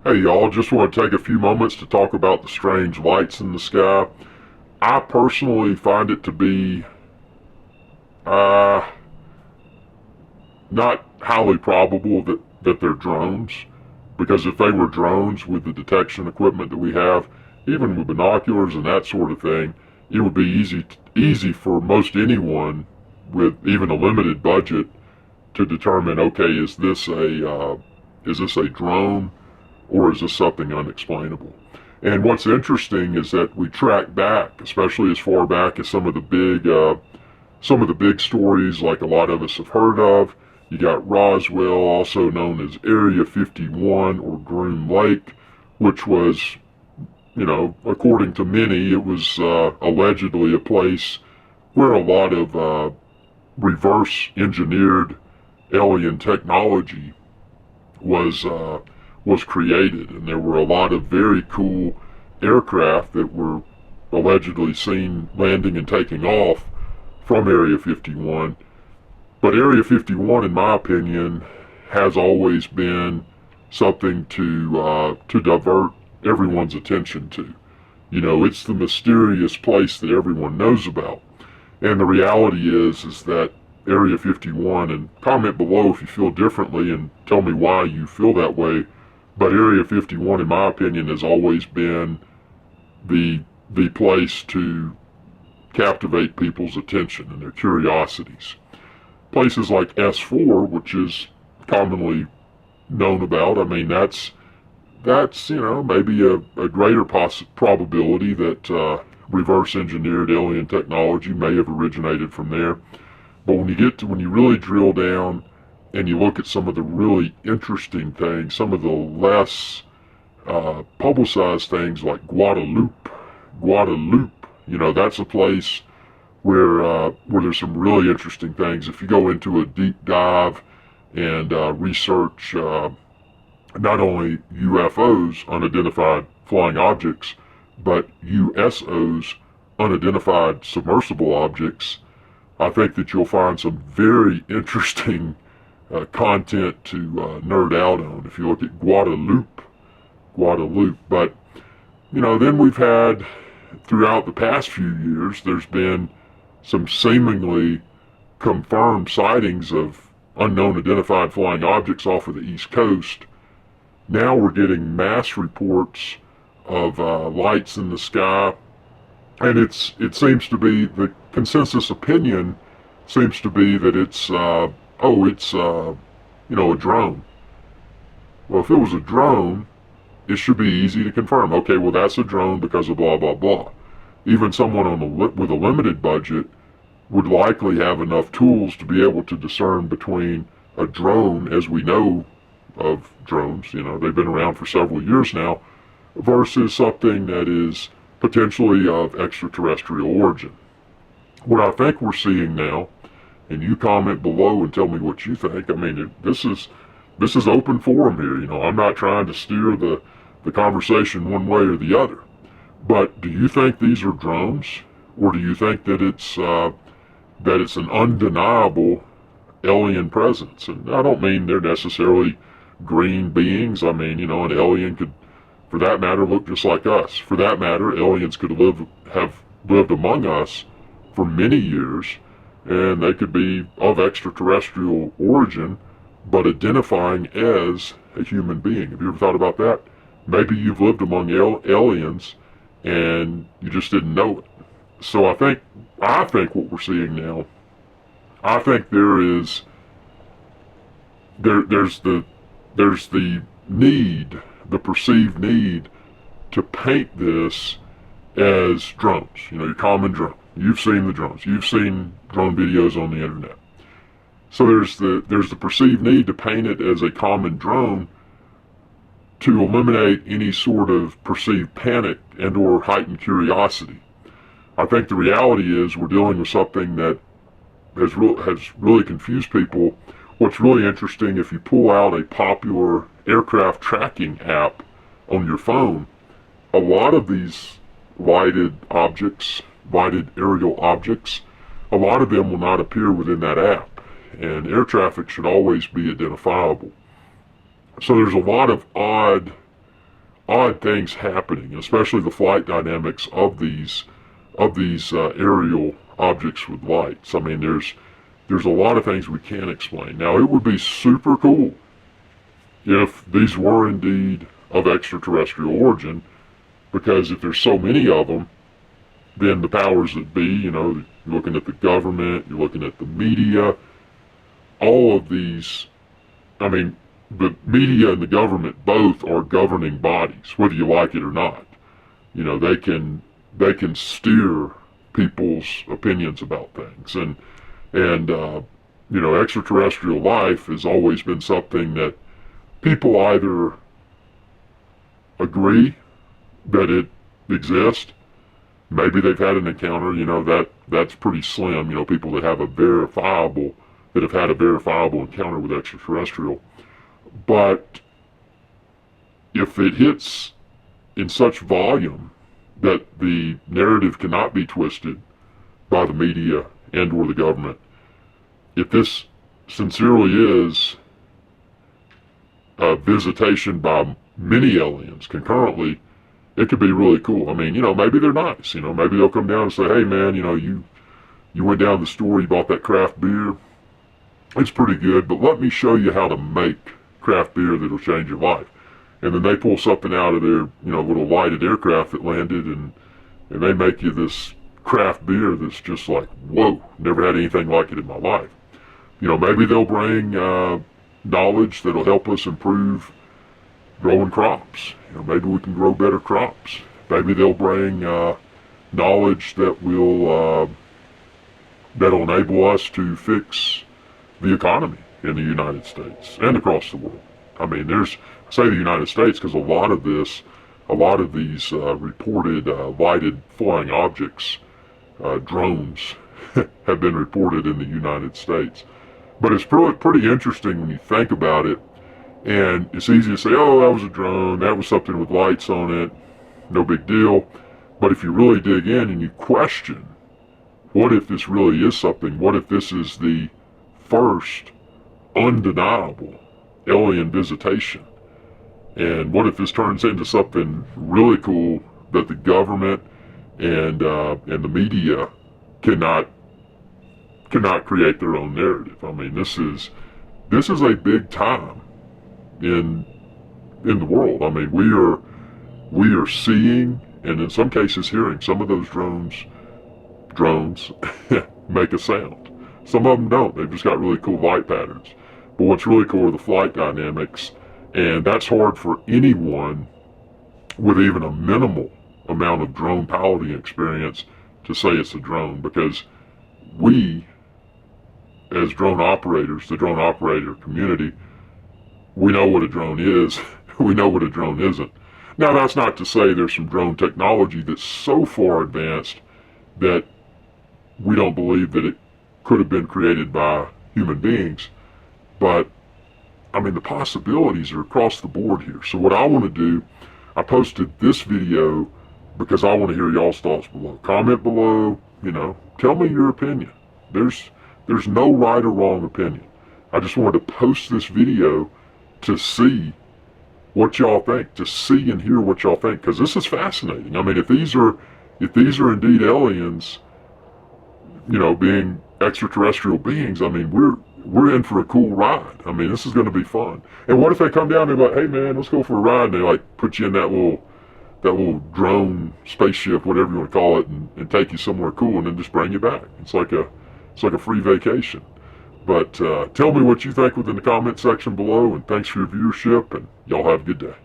Hey y'all, just want to take a few moments to talk about the strange lights in the sky. I personally find it to be uh, not highly probable that they're drones, because if they were drones with the detection equipment that we have, even with binoculars and that sort of thing, it would be easy for most anyone with even a limited budget to determine, okay, is this a drone or is this something unexplainable? And what's interesting is that we track back, especially as far back as some of the big stories like a lot of us have heard of. You got Roswell, also known as Area 51 or Groom Lake, which was, according to many, it was allegedly a place where a lot of reverse engineered alien technology was was created, and there were a lot of very cool aircraft that were allegedly seen landing and taking off from Area 51. But Area 51, in my opinion, has always been something to divert everyone's attention to. It's the mysterious place that everyone knows about. And the reality is that Area 51, and comment below if you feel differently and tell me why you feel that way, but Area 51, in my opinion, has always been the the place to captivate people's attention and their curiosities. Places like S4, which is commonly known about, I mean, that's maybe a greater probability that reverse engineered alien technology may have originated from there. But when you really drill down and you look at some of the really interesting things, some of the less publicized things like Guadalupe, that's a place where there's some really interesting things. If you go into a deep dive and research not only UFOs, unidentified flying objects, but USOs, unidentified submersible objects, I think that you'll find some very interesting content to nerd out on if you look at Guadalupe. But, then we've had, throughout the past few years, there's been some seemingly confirmed sightings of unknown identified flying objects off of the East Coast. Now we're getting mass reports of lights in the sky, and it seems to be, the consensus opinion seems to be that it's a drone. Well, if it was a drone, it should be easy to confirm. Okay, well, that's a drone because of blah blah blah. Even someone with a limited budget would likely have enough tools to be able to discern between a drone, as we know of drones, they've been around for several years now, versus something that is potentially of extraterrestrial origin. What I think we're seeing now, and you comment below and tell me what you think. I mean, this is open forum here. I'm not trying to steer the conversation one way or the other. But do you think these are drones, or do you think that it's an undeniable alien presence? And I don't mean they're necessarily green beings. I mean, an alien could, for that matter, look just like us. For that matter, aliens could have lived among us for many years, and they could be of extraterrestrial origin, but identifying as a human being. Have you ever thought about that? Maybe you've lived among aliens and you just didn't know it. So I think what we're seeing now, I think there's the need, the perceived need to paint this as drones. Your common drone. You've seen the drones. You've seen drone videos on the internet. So there's the perceived need to paint it as a common drone to eliminate any sort of perceived panic and or heightened curiosity. I think the reality is we're dealing with something that has really confused people. What's really interesting, if you pull out a popular aircraft tracking app on your phone, a lot of these lighted aerial objects, a lot of them will not appear within that app. And air traffic should always be identifiable. So there's a lot of odd odd things happening, especially the flight dynamics of these aerial objects with lights. I mean, there's a lot of things we can't explain. Now, it would be super cool if these were indeed of extraterrestrial origin, because if there's so many of them, then the powers that be, you know, you're looking at the government, you're looking at the media, all of these, I mean, the media and the government both are governing bodies, whether you like it or not. You know, they can steer people's opinions about things, and you know, extraterrestrial life has always been something that people either agree that it exists. Maybe they've had an encounter, you know, that's pretty slim, you know, people that have had a verifiable encounter with extraterrestrial. But if it hits in such volume that the narrative cannot be twisted by the media and or the government, if this sincerely is a visitation by many aliens concurrently, it could be really cool. I mean, you know, maybe they're nice. You know, maybe they'll come down and say, hey, man, you know, you went down to the store, you bought that craft beer. It's pretty good, but let me show you how to make craft beer that'll change your life. And then they pull something out of their, you know, little lighted aircraft that landed, and they make you this craft beer that's just like, whoa, never had anything like it in my life. You know, maybe they'll bring knowledge that'll help us improve growing crops. You know, maybe we can grow better crops. Maybe they'll bring knowledge that will that'll enable us to fix the economy in the United States and across the world. I mean, I say the United States because a lot of these reported lighted flying objects, drones, have been reported in the United States. But it's pretty interesting when you think about it. And it's easy to say, oh, that was a drone, that was something with lights on it, no big deal. But if you really dig in and you question, what if this really is something? What if this is the first undeniable alien visitation? And what if this turns into something really cool that the government and the media cannot create their own narrative? I mean, this is a big time in the world. I mean, we are seeing, and in some cases hearing, some of those drones make a sound. Some of them don't. They've just got really cool light patterns. But what's really cool are the flight dynamics, and that's hard for anyone with even a minimal amount of drone piloting experience to say it's a drone, because we, as drone operators, the drone operator community, we know what a drone is. We know what a drone isn't. Now, that's not to say there's some drone technology that's so far advanced that we don't believe that it could have been created by human beings. But, I mean, the possibilities are across the board here. So what I want to do, I posted this video because I want to hear y'all's thoughts below. Comment below, you know, tell me your opinion. There's no right or wrong opinion. I just wanted to post this video to see what y'all think, to see and hear what y'all think, because this is fascinating. I mean, if these are indeed aliens, you know, being extraterrestrial beings, I mean, we're in for a cool ride. I mean, this is going to be fun. And what if they come down and they're like, hey man, let's go for a ride, and they like put you in that little drone spaceship, whatever you want to call it, and take you somewhere cool and then just bring you back. It's like a free vacation. But tell me what you think within the comment section below, and thanks for your viewership, and y'all have a good day.